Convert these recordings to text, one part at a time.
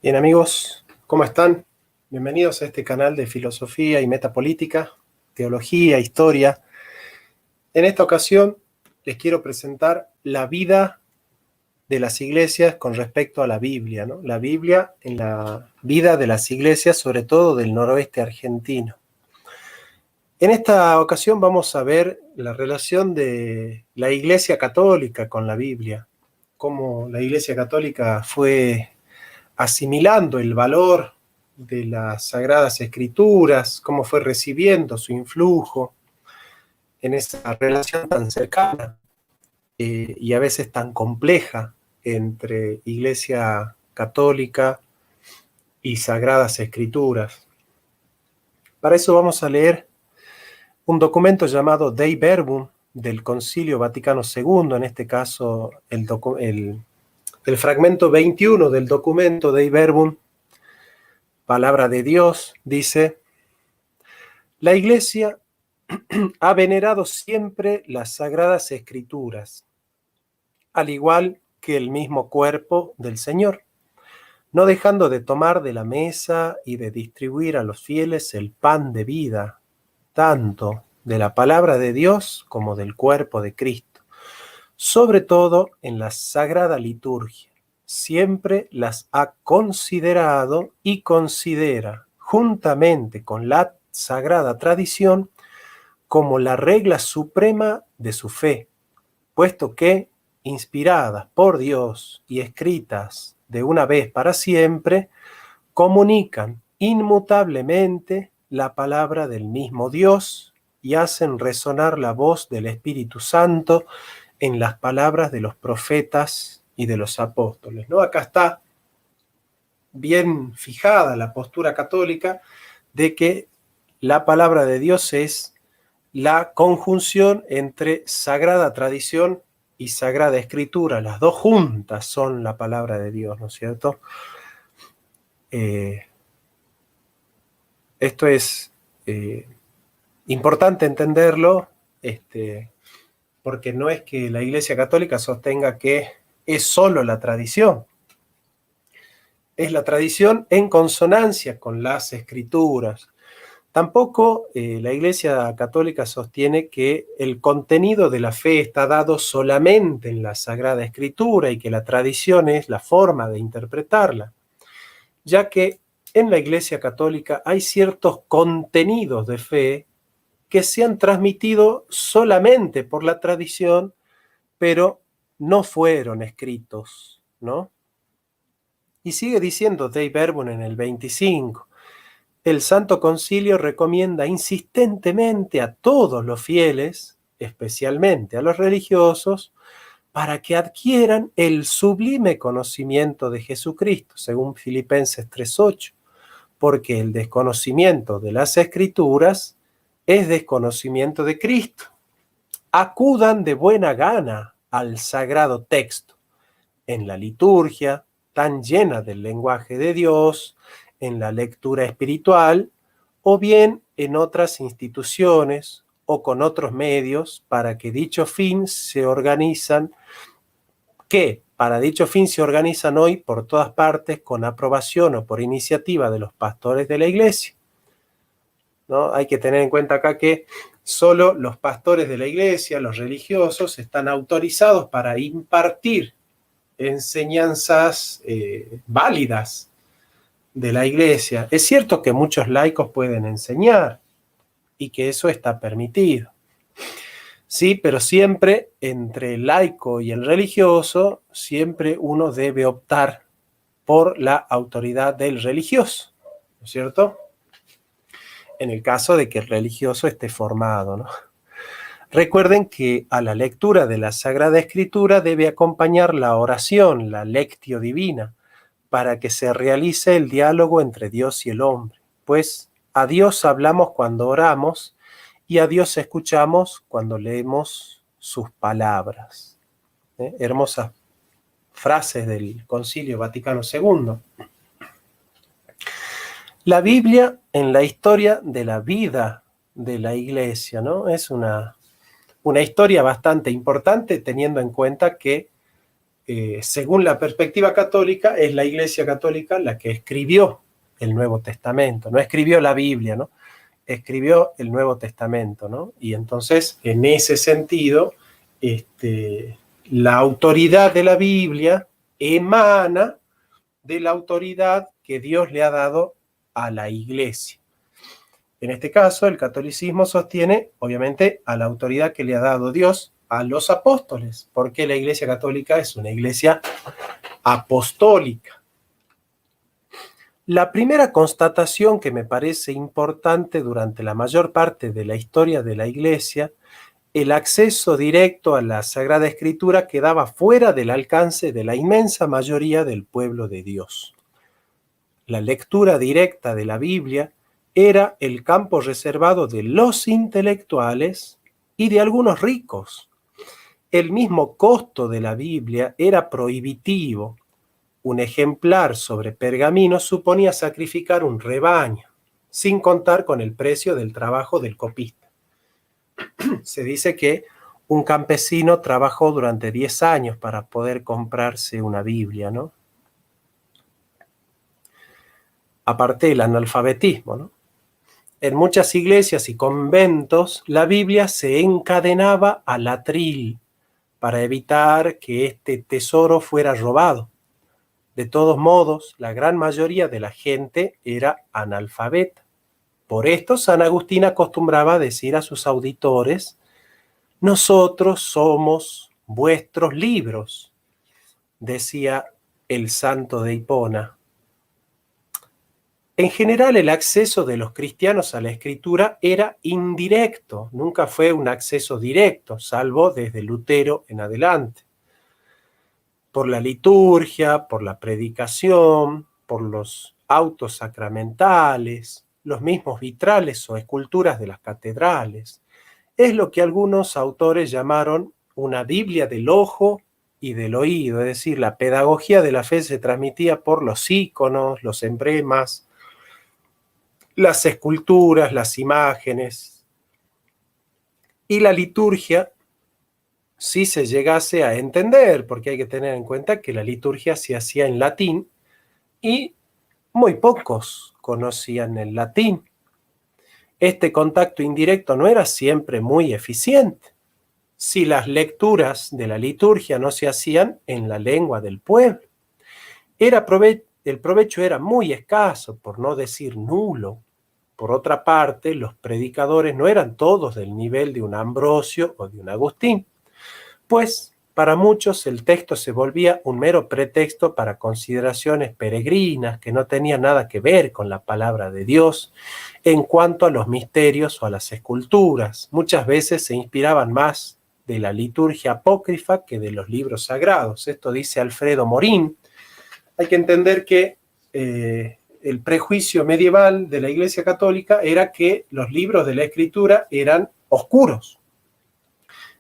Bien amigos, ¿cómo están? Bienvenidos a este canal de filosofía y metapolítica, teología, historia. En esta ocasión les quiero presentar la vida de las iglesias con respecto a la Biblia, ¿no? La Biblia en la vida de las iglesias, sobre todo del noroeste argentino. En esta ocasión vamos a ver la relación de la Iglesia Católica con la Biblia, cómo la Iglesia Católica fue asimilando el valor de las Sagradas Escrituras, cómo fue recibiendo su influjo en esa relación tan cercana y a veces tan compleja entre Iglesia Católica y Sagradas Escrituras. Para eso vamos a leer un documento llamado Dei Verbum del Concilio Vaticano II, en este caso el fragmento 21 del documento Dei Verbum, Palabra de Dios, dice: la Iglesia ha venerado siempre las Sagradas Escrituras, al igual que el mismo cuerpo del Señor, no dejando de tomar de la mesa y de distribuir a los fieles el pan de vida, tanto de la palabra de Dios como del cuerpo de Cristo, sobre todo en la Sagrada Liturgia. Siempre las ha considerado y considera, juntamente con la Sagrada Tradición, como la regla suprema de su fe, puesto que, inspiradas por Dios y escritas de una vez para siempre, comunican inmutablemente la palabra del mismo Dios y hacen resonar la voz del Espíritu Santo en las palabras de los profetas y de los apóstoles, ¿no? Acá está bien fijada la postura católica de que la palabra de Dios es la conjunción entre Sagrada Tradición y Sagrada Escritura. Las dos juntas son la palabra de Dios, ¿no es cierto? Esto es importante entenderlo, porque no es que la Iglesia Católica sostenga que es solo la tradición. Es la tradición en consonancia con las Escrituras. Tampoco la Iglesia Católica sostiene que el contenido de la fe está dado solamente en la Sagrada Escritura y que la tradición es la forma de interpretarla, ya que en la Iglesia Católica hay ciertos contenidos de fe que se han transmitido solamente por la tradición, pero no fueron escritos, ¿no? Y sigue diciendo Dei Verbum en el 25. El Santo Concilio recomienda insistentemente a todos los fieles, especialmente a los religiosos, para que adquieran el sublime conocimiento de Jesucristo, según Filipenses 3:8, porque el desconocimiento de las Escrituras es desconocimiento de Cristo. Acudan de buena gana al sagrado texto, en la liturgia, tan llena del lenguaje de Dios, en la lectura espiritual, o bien en otras instituciones o con otros medios para que dicho fin se organizan, para dicho fin se organizan hoy por todas partes con aprobación o por iniciativa de los pastores de la Iglesia, ¿no? Hay que tener en cuenta acá que solo los pastores de la Iglesia, los religiosos, están autorizados para impartir enseñanzas válidas de la Iglesia. Es cierto que muchos laicos pueden enseñar y que eso está permitido. Sí, pero siempre entre el laico y el religioso, siempre uno debe optar por la autoridad del religioso, ¿no es cierto? En el caso de que el religioso esté formado, ¿no? Recuerden que a la lectura de la Sagrada Escritura debe acompañar la oración, la lectio divina, para que se realice el diálogo entre Dios y el hombre. Pues a Dios hablamos cuando oramos y a Dios escuchamos cuando leemos sus palabras. Hermosas frases del Concilio Vaticano II. La Biblia en la historia de la vida de la Iglesia, ¿no? Es una historia bastante importante teniendo en cuenta que según la perspectiva católica, es la Iglesia Católica la que escribió el Nuevo Testamento, no escribió la Biblia, ¿no? Escribió el Nuevo Testamento, ¿no? Y entonces, en ese sentido, la autoridad de la Biblia emana de la autoridad que Dios le ha dado a la Iglesia. En este caso, el catolicismo sostiene, obviamente, a la autoridad que le ha dado Dios a los apóstoles, porque la Iglesia Católica es una iglesia apostólica. La primera constatación que me parece importante durante la mayor parte de la historia de la Iglesia, el acceso directo a la Sagrada Escritura quedaba fuera del alcance de la inmensa mayoría del pueblo de Dios. La lectura directa de la Biblia era el campo reservado de los intelectuales y de algunos ricos. El mismo costo de la Biblia era prohibitivo. Un ejemplar sobre pergamino suponía sacrificar un rebaño, sin contar con el precio del trabajo del copista. Se dice que un campesino trabajó durante 10 años para poder comprarse una Biblia, ¿no? Aparte el analfabetismo, ¿no? En muchas iglesias y conventos, la Biblia se encadenaba al atril para evitar que este tesoro fuera robado. De todos modos, la gran mayoría de la gente era analfabeta. Por esto, San Agustín acostumbraba a decir a sus auditores: nosotros somos vuestros libros, decía el santo de Hipona. En general, el acceso de los cristianos a la Escritura era indirecto, nunca fue un acceso directo, salvo desde Lutero en adelante. Por la liturgia, por la predicación, por los autos sacramentales, los mismos vitrales o esculturas de las catedrales. Es lo que algunos autores llamaron una Biblia del ojo y del oído, es decir, la pedagogía de la fe se transmitía por los íconos, los emblemas, las esculturas, las imágenes. Y la liturgia, si se llegase a entender, porque hay que tener en cuenta que la liturgia se hacía en latín y muy pocos conocían el latín. Este contacto indirecto no era siempre muy eficiente si las lecturas de la liturgia no se hacían en la lengua del pueblo. El provecho era muy escaso, por no decir nulo. Por otra parte, los predicadores no eran todos del nivel de un Ambrosio o de un Agustín, pues para muchos el texto se volvía un mero pretexto para consideraciones peregrinas que no tenían nada que ver con la palabra de Dios en cuanto a los misterios o a las esculturas. Muchas veces se inspiraban más de la liturgia apócrifa que de los libros sagrados. Esto dice Alfredo Morín. Hay que entender que el prejuicio medieval de la Iglesia Católica era que los libros de la Escritura eran oscuros,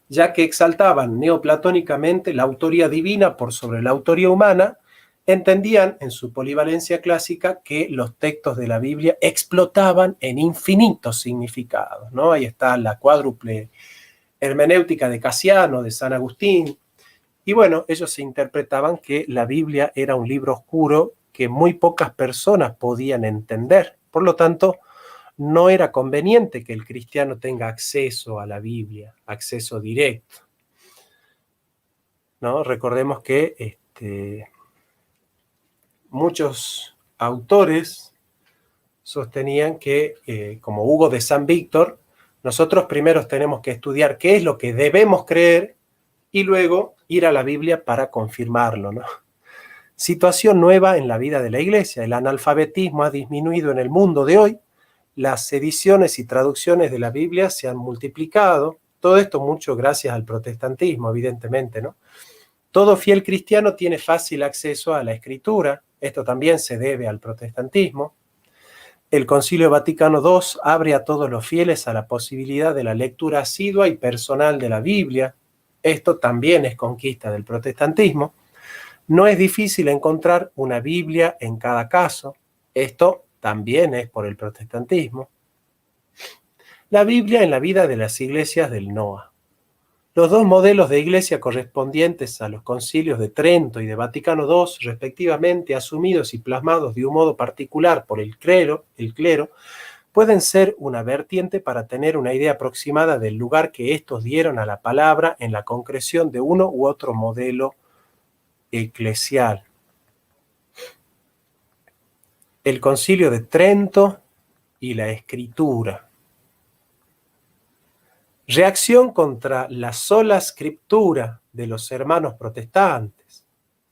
ya que exaltaban neoplatónicamente la autoría divina por sobre la autoría humana. Entendían en su polivalencia clásica que los textos de la Biblia explotaban en infinitos significados, ¿no? Ahí está la cuádruple hermenéutica de Casiano, de San Agustín. Y bueno, ellos se interpretaban que la Biblia era un libro oscuro que muy pocas personas podían entender. Por lo tanto, no era conveniente que el cristiano tenga acceso a la Biblia, acceso directo, ¿no? Recordemos que muchos autores sostenían que, como Hugo de San Víctor, nosotros primero tenemos que estudiar qué es lo que debemos creer y luego ir a la Biblia para confirmarlo, ¿no? Situación nueva en la vida de la Iglesia. El analfabetismo ha disminuido en el mundo de hoy. Las ediciones y traducciones de la Biblia se han multiplicado. Todo esto mucho gracias al protestantismo, evidentemente, ¿no? Todo fiel cristiano tiene fácil acceso a la Escritura. Esto también se debe al protestantismo. El Concilio Vaticano II abre a todos los fieles a la posibilidad de la lectura asidua y personal de la Biblia. Esto también es conquista del protestantismo. No es difícil encontrar una Biblia en cada caso. Esto también es por el protestantismo. La Biblia en la vida de las iglesias del Noa. Los dos modelos de iglesia correspondientes a los concilios de Trento y de Vaticano II, respectivamente, asumidos y plasmados de un modo particular por el clero, pueden ser una vertiente para tener una idea aproximada del lugar que estos dieron a la palabra en la concreción de uno u otro modelo eclesial. El Concilio de Trento y la Escritura. Reacción contra la sola scriptura de los hermanos protestantes.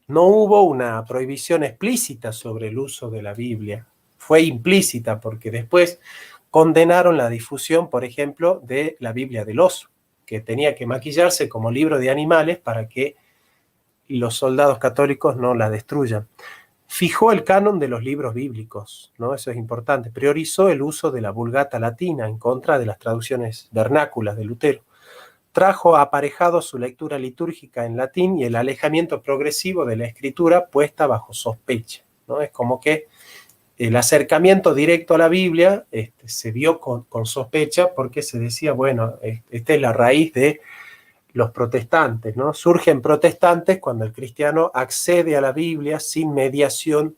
No hubo una prohibición explícita sobre el uso de la Biblia. Fue implícita porque después condenaron la difusión, por ejemplo, de la Biblia del oso, que tenía que maquillarse como libro de animales para que los soldados católicos no la destruyan. Fijó el canon de los libros bíblicos, ¿no? Eso es importante. Priorizó el uso de la Vulgata latina en contra de las traducciones vernáculas de Lutero. Trajo aparejado su lectura litúrgica en latín y el alejamiento progresivo de la escritura puesta bajo sospecha, ¿no? Es como que el acercamiento directo a la Biblia se vio con sospecha porque se decía, bueno, esta es la raíz de los protestantes, ¿no? Surgen protestantes cuando el cristiano accede a la Biblia sin mediación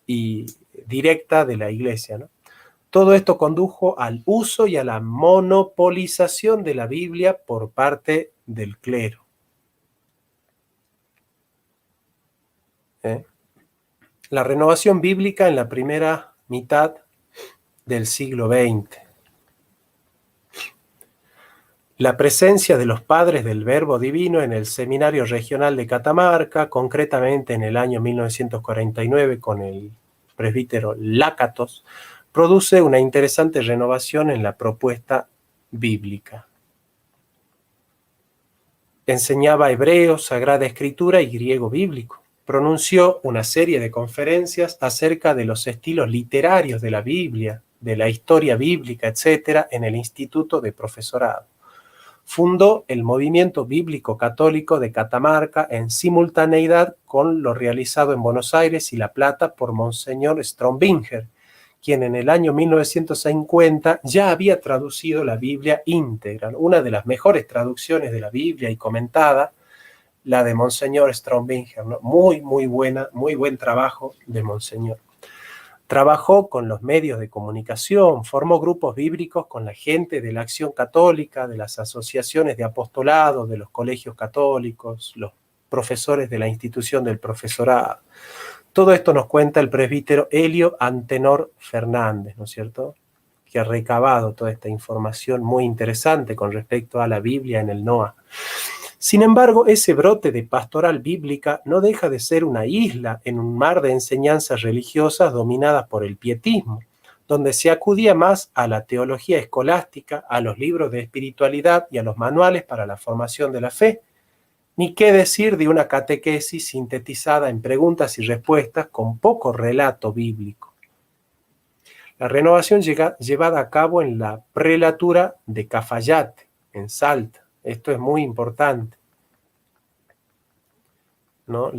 directa de la iglesia, ¿no? Todo esto condujo al uso y a la monopolización de la Biblia por parte del clero. La renovación bíblica en la primera mitad del siglo XX. La presencia de los padres del Verbo Divino en el Seminario Regional de Catamarca, concretamente en el año 1949 con el presbítero Lácatos, produce una interesante renovación en la propuesta bíblica. Enseñaba hebreo, Sagrada Escritura y griego bíblico. Pronunció una serie de conferencias acerca de los estilos literarios de la Biblia, de la historia bíblica, etc., en el Instituto de Profesorado. Fundó el movimiento bíblico católico de Catamarca en simultaneidad con lo realizado en Buenos Aires y La Plata por Monseñor Strombinger, quien en el año 1950 ya había traducido la Biblia íntegra, una de las mejores traducciones de la Biblia y comentada, la de Monseñor Strombinger, ¿no? Muy buena, muy buen trabajo de Monseñor. Trabajó con los medios de comunicación, formó grupos bíblicos con la gente de la Acción Católica, de las asociaciones de apostolado, de los colegios católicos, los profesores de la institución del profesorado. Todo esto nos cuenta el presbítero Helio Antenor Fernández, ¿no es cierto?, que ha recabado toda esta información muy interesante con respecto a la Biblia en el NOA. Sin embargo, ese brote de pastoral bíblica no deja de ser una isla en un mar de enseñanzas religiosas dominadas por el pietismo, donde se acudía más a la teología escolástica, a los libros de espiritualidad y a los manuales para la formación de la fe, ni qué decir de una catequesis sintetizada en preguntas y respuestas con poco relato bíblico. La renovación llevada a cabo en la prelatura de Cafayate, en Salta. Esto es muy importante, ¿no?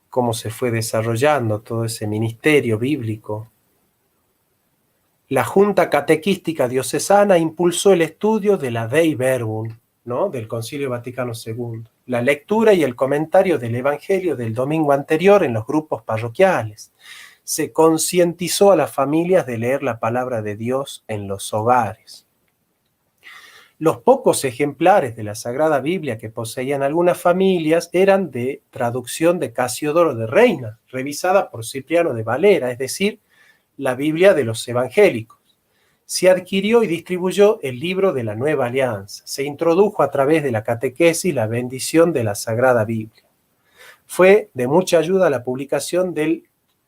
Cómo se fue desarrollando todo ese ministerio bíblico. La Junta Catequística Diocesana impulsó el estudio de la Dei Verbum, ¿no?, del Concilio Vaticano II, la lectura y el comentario del Evangelio del domingo anterior en los grupos parroquiales. Se concientizó a las familias de leer la palabra de Dios en los hogares. Los pocos ejemplares de la Sagrada Biblia que poseían algunas familias eran de traducción de Casiodoro de Reina, revisada por Cipriano de Valera, es decir, la Biblia de los evangélicos. Se adquirió y distribuyó el libro de la Nueva Alianza. Se introdujo a través de la catequesis la bendición de la Sagrada Biblia. Fue de mucha ayuda la publicación del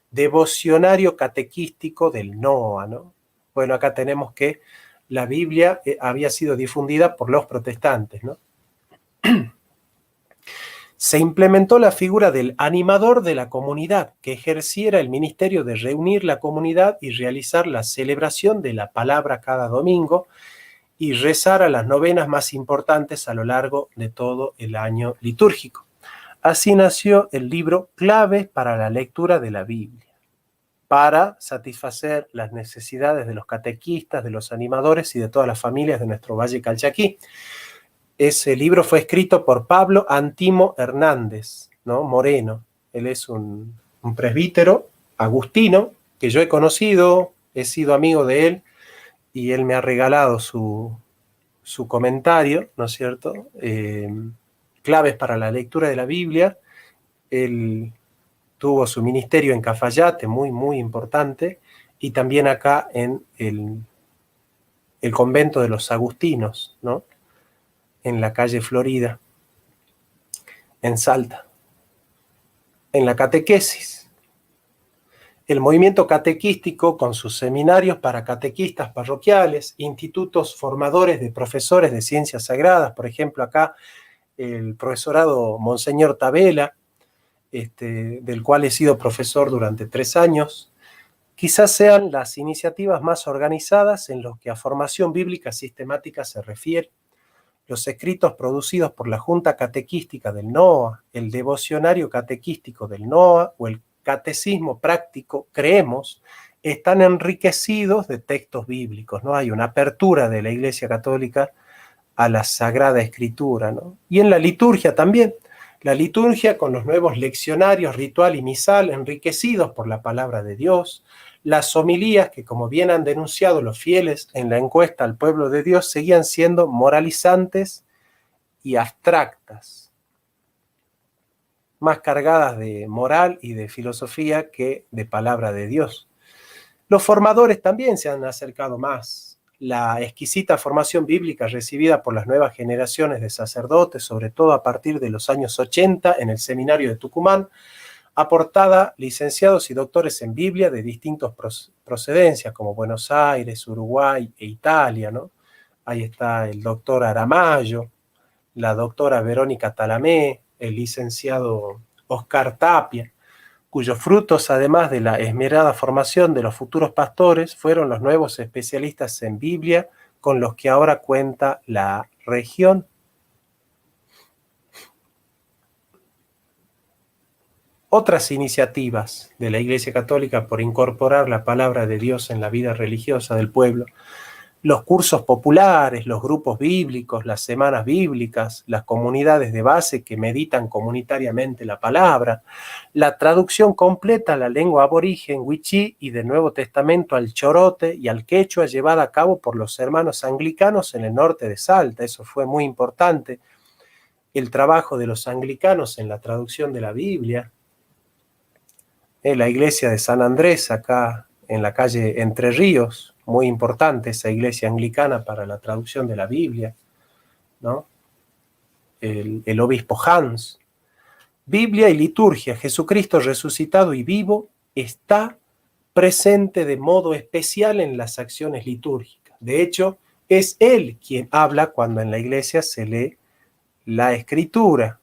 devocionario catequístico del NOA, ¿no? Bueno, acá tenemos que la Biblia había sido difundida por los protestantes, ¿no? Se implementó la figura del animador de la comunidad, que ejerciera el ministerio de reunir la comunidad y realizar la celebración de la palabra cada domingo y rezar a las novenas más importantes a lo largo de todo el año litúrgico. Así nació el libro Claves para la lectura de la Biblia. para satisfacer las necesidades de los catequistas, de los animadores y de todas las familias de nuestro Valle Calchaquí. Ese libro fue escrito por Pablo Antimo Hernández, ¿no? Moreno. Él es un presbítero agustino que yo he conocido, he sido amigo de él y él me ha regalado su comentario, ¿no es cierto? Claves para la lectura de la Biblia. Él tuvo su ministerio en Cafayate, muy, muy importante, y también acá en el convento de los agustinos, ¿no? En la calle Florida, en Salta. En la catequesis. El movimiento catequístico, con sus seminarios para catequistas parroquiales, institutos formadores de profesores de ciencias sagradas, por ejemplo acá el profesorado Monseñor Tabela, del cual he sido profesor durante 3 años, quizás sean las iniciativas más organizadas en lo que a formación bíblica sistemática se refiere. Los escritos producidos por la Junta Catequística del NOA, el Devocionario Catequístico del NOA o el Catecismo Práctico, creemos, están enriquecidos de textos bíblicos, ¿no? Hay una apertura de la Iglesia Católica a la Sagrada Escritura, ¿no? Y en la liturgia también. La liturgia con los nuevos leccionarios, ritual y misal, enriquecidos por la palabra de Dios, las homilías que, como bien han denunciado los fieles en la encuesta al pueblo de Dios, seguían siendo moralizantes y abstractas, más cargadas de moral y de filosofía que de palabra de Dios. Los formadores también se han acercado más. La exquisita formación bíblica recibida por las nuevas generaciones de sacerdotes, sobre todo a partir de los años 80 en el seminario de Tucumán, aportada licenciados y doctores en Biblia de distintas procedencias, como Buenos Aires, Uruguay e Italia, ¿no? Ahí está el doctor Aramayo, la doctora Verónica Talamé, el licenciado Oscar Tapia, cuyos frutos, además de la esmerada formación de los futuros pastores, fueron los nuevos especialistas en Biblia con los que ahora cuenta la región. Otras iniciativas de la Iglesia Católica por incorporar la palabra de Dios en la vida religiosa del pueblo, los cursos populares, los grupos bíblicos, las semanas bíblicas, las comunidades de base que meditan comunitariamente la palabra, la traducción completa a la lengua aborigen wichí y del Nuevo Testamento al chorote y al quechua llevada a cabo por los hermanos anglicanos en el norte de Salta. Eso fue muy importante. El trabajo de los anglicanos en la traducción de la Biblia. La iglesia de San Andrés, acá en la calle Entre Ríos, muy importante esa iglesia anglicana para la traducción de la Biblia, ¿no? El obispo Hans. Biblia y liturgia, Jesucristo resucitado y vivo está presente de modo especial en las acciones litúrgicas. De hecho, es Él quien habla cuando en la iglesia se lee la Escritura.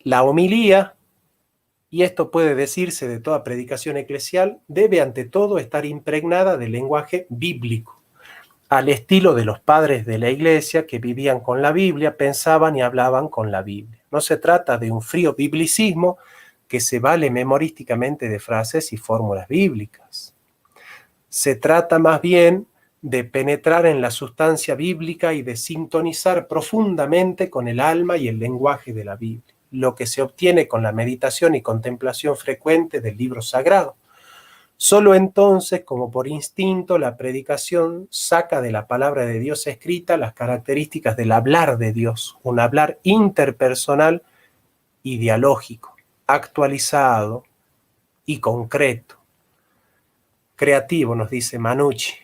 La homilía, y esto puede decirse de toda predicación eclesial, debe ante todo estar impregnada de lenguaje bíblico, al estilo de los padres de la iglesia que vivían con la Biblia, pensaban y hablaban con la Biblia. No se trata de un frío biblicismo que se vale memorísticamente de frases y fórmulas bíblicas. Se trata más bien de penetrar en la sustancia bíblica y de sintonizar profundamente con el alma y el lenguaje de la Biblia, lo que se obtiene con la meditación y contemplación frecuente del libro sagrado. Solo entonces, como por instinto, la predicación saca de la palabra de Dios escrita las características del hablar de Dios, un hablar interpersonal y dialógico, actualizado y concreto. Creativo, nos dice Manucci.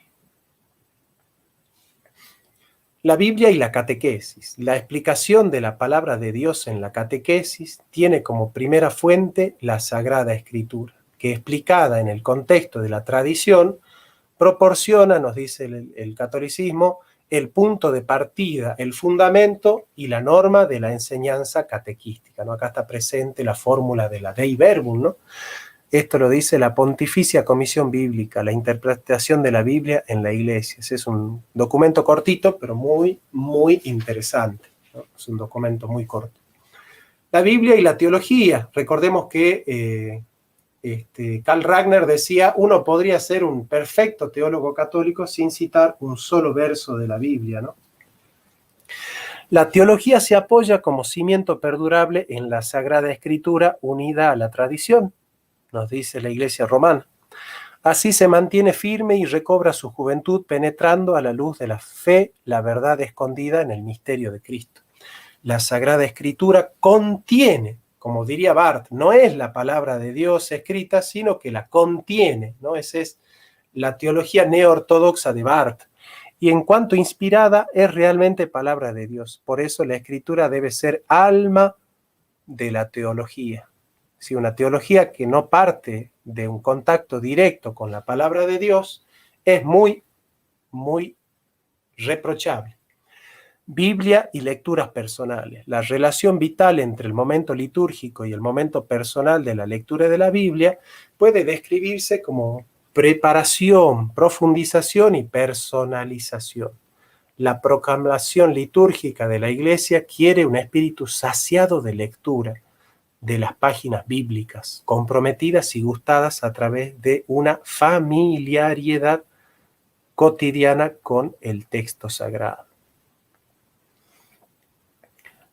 La Biblia y la catequesis. La explicación de la palabra de Dios en la catequesis tiene como primera fuente la Sagrada Escritura, que explicada en el contexto de la tradición, proporciona, nos dice el catolicismo, el punto de partida, el fundamento y la norma de la enseñanza catequística, ¿no? Acá está presente la fórmula de la Dei Verbum, ¿no? Esto lo dice la Pontificia Comisión Bíblica, la interpretación de la Biblia en la Iglesia. Ese es un documento cortito, pero muy, muy interesante, ¿no? Es un documento muy corto. La Biblia y la teología. Recordemos que Karl Rahner decía, uno podría ser un perfecto teólogo católico sin citar un solo verso de la Biblia, ¿no? La teología se apoya como cimiento perdurable en la Sagrada Escritura unida a la tradición, nos dice la Iglesia romana. Así se mantiene firme y recobra su juventud penetrando a la luz de la fe la verdad escondida en el misterio de Cristo. La Sagrada Escritura contiene, como diría Barth, no es la palabra de Dios escrita, sino que la contiene, ¿no? Esa es la teología neortodoxa de Barth. Y en cuanto inspirada, es realmente palabra de Dios. Por eso la Escritura debe ser alma de la teología. Si una teología que no parte de un contacto directo con la palabra de Dios es muy, muy reprochable. Biblia y lecturas personales. La relación vital entre el momento litúrgico y el momento personal de la lectura de la Biblia puede describirse como preparación, profundización y personalización. La proclamación litúrgica de la Iglesia quiere un espíritu saciado de lectura de las páginas bíblicas, comprometidas y gustadas a través de una familiaridad cotidiana con el texto sagrado.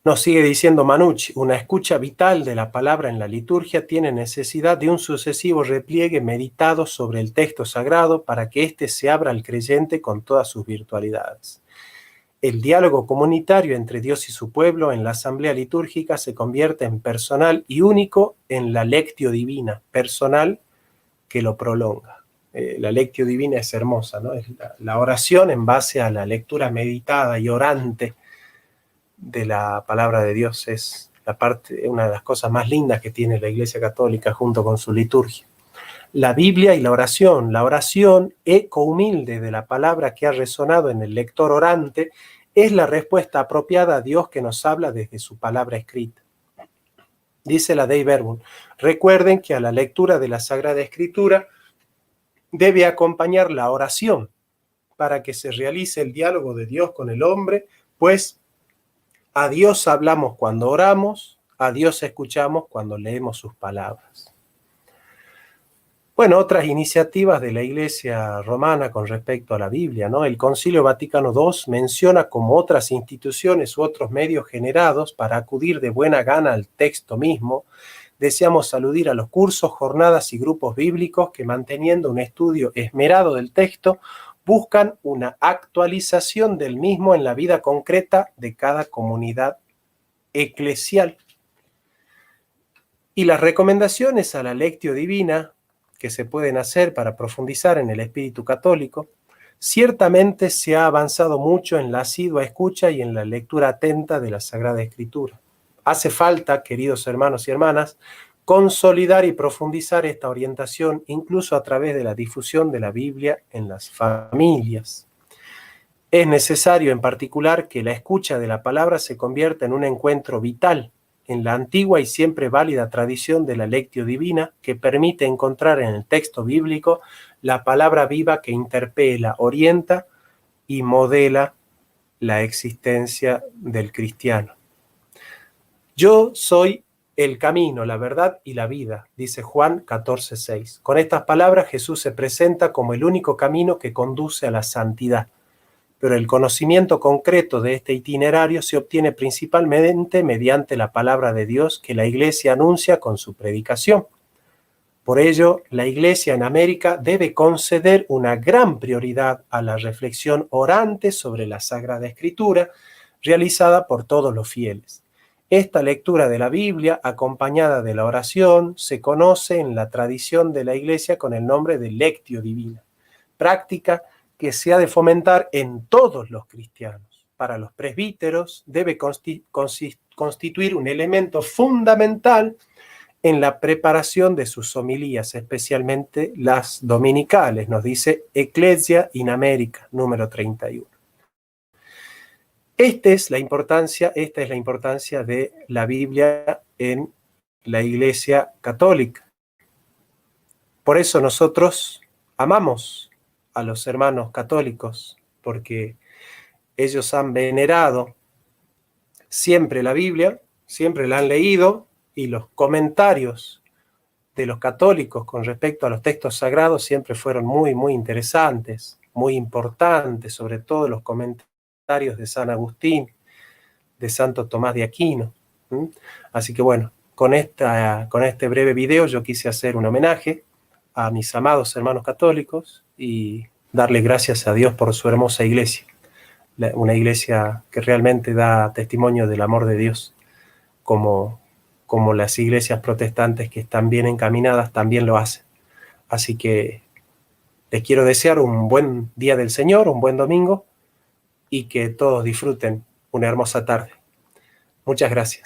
Nos sigue diciendo Manucci, una escucha vital de la palabra en la liturgia tiene necesidad de un sucesivo repliegue meditado sobre el texto sagrado para que éste se abra al creyente con todas sus virtualidades. El diálogo comunitario entre Dios y su pueblo en la asamblea litúrgica se convierte en personal y único en la lectio divina, personal que lo prolonga. La lectio divina es hermosa, ¿no? Es la oración en base a la lectura meditada y orante de la palabra de Dios. Es una de las cosas más lindas que tiene la Iglesia Católica junto con su liturgia. La Biblia y la oración, eco humilde de la palabra que ha resonado en el lector orante, es la respuesta apropiada a Dios que nos habla desde su palabra escrita. Dice la Dei Verbum, recuerden que a la lectura de la Sagrada Escritura debe acompañar la oración para que se realice el diálogo de Dios con el hombre, pues a Dios hablamos cuando oramos, a Dios escuchamos cuando leemos sus palabras. Bueno, otras iniciativas de la Iglesia romana con respecto a la Biblia, ¿no? El Concilio Vaticano II menciona como otras instituciones u otros medios generados para acudir de buena gana al texto mismo. Deseamos aludir a los cursos, jornadas y grupos bíblicos que, manteniendo un estudio esmerado del texto, buscan una actualización del mismo en la vida concreta de cada comunidad eclesial. Y las recomendaciones a la lectio divina que se pueden hacer para profundizar en el espíritu católico, ciertamente se ha avanzado mucho en la asidua escucha y en la lectura atenta de la Sagrada Escritura. Hace falta, queridos hermanos y hermanas, consolidar y profundizar esta orientación incluso a través de la difusión de la Biblia en las familias. Es necesario en particular que la escucha de la palabra se convierta en un encuentro vital en la antigua y siempre válida tradición de la lectio divina que permite encontrar en el texto bíblico la palabra viva que interpela, orienta y modela la existencia del cristiano. Yo soy el camino, la verdad y la vida, dice Juan 14:6. Con estas palabras Jesús se presenta como el único camino que conduce a la santidad. Pero el conocimiento concreto de este itinerario se obtiene principalmente mediante la palabra de Dios que la Iglesia anuncia con su predicación. Por ello, la Iglesia en América debe conceder una gran prioridad a la reflexión orante sobre la Sagrada Escritura, realizada por todos los fieles. Esta lectura de la Biblia, acompañada de la oración, se conoce en la tradición de la Iglesia con el nombre de lectio divina, práctica que se ha de fomentar en todos los cristianos. Para los presbíteros debe constituir un elemento fundamental en la preparación de sus homilías, especialmente las dominicales, nos dice Ecclesia in America, número 31. Esta es la importancia de la Biblia en la Iglesia Católica. Por eso nosotros amamos a los hermanos católicos, porque ellos han venerado siempre la Biblia, siempre la han leído, y los comentarios de los católicos con respecto a los textos sagrados siempre fueron muy, muy interesantes, muy importantes, sobre todo los comentarios de San Agustín, de Santo Tomás de Aquino. Así que bueno, con este breve video yo quise hacer un homenaje a mis amados hermanos católicos y darle gracias a Dios por su hermosa iglesia, una iglesia que realmente da testimonio del amor de Dios, como las iglesias protestantes que están bien encaminadas también lo hacen. Así que les quiero desear un buen día del Señor, un buen domingo, y que todos disfruten una hermosa tarde. Muchas gracias.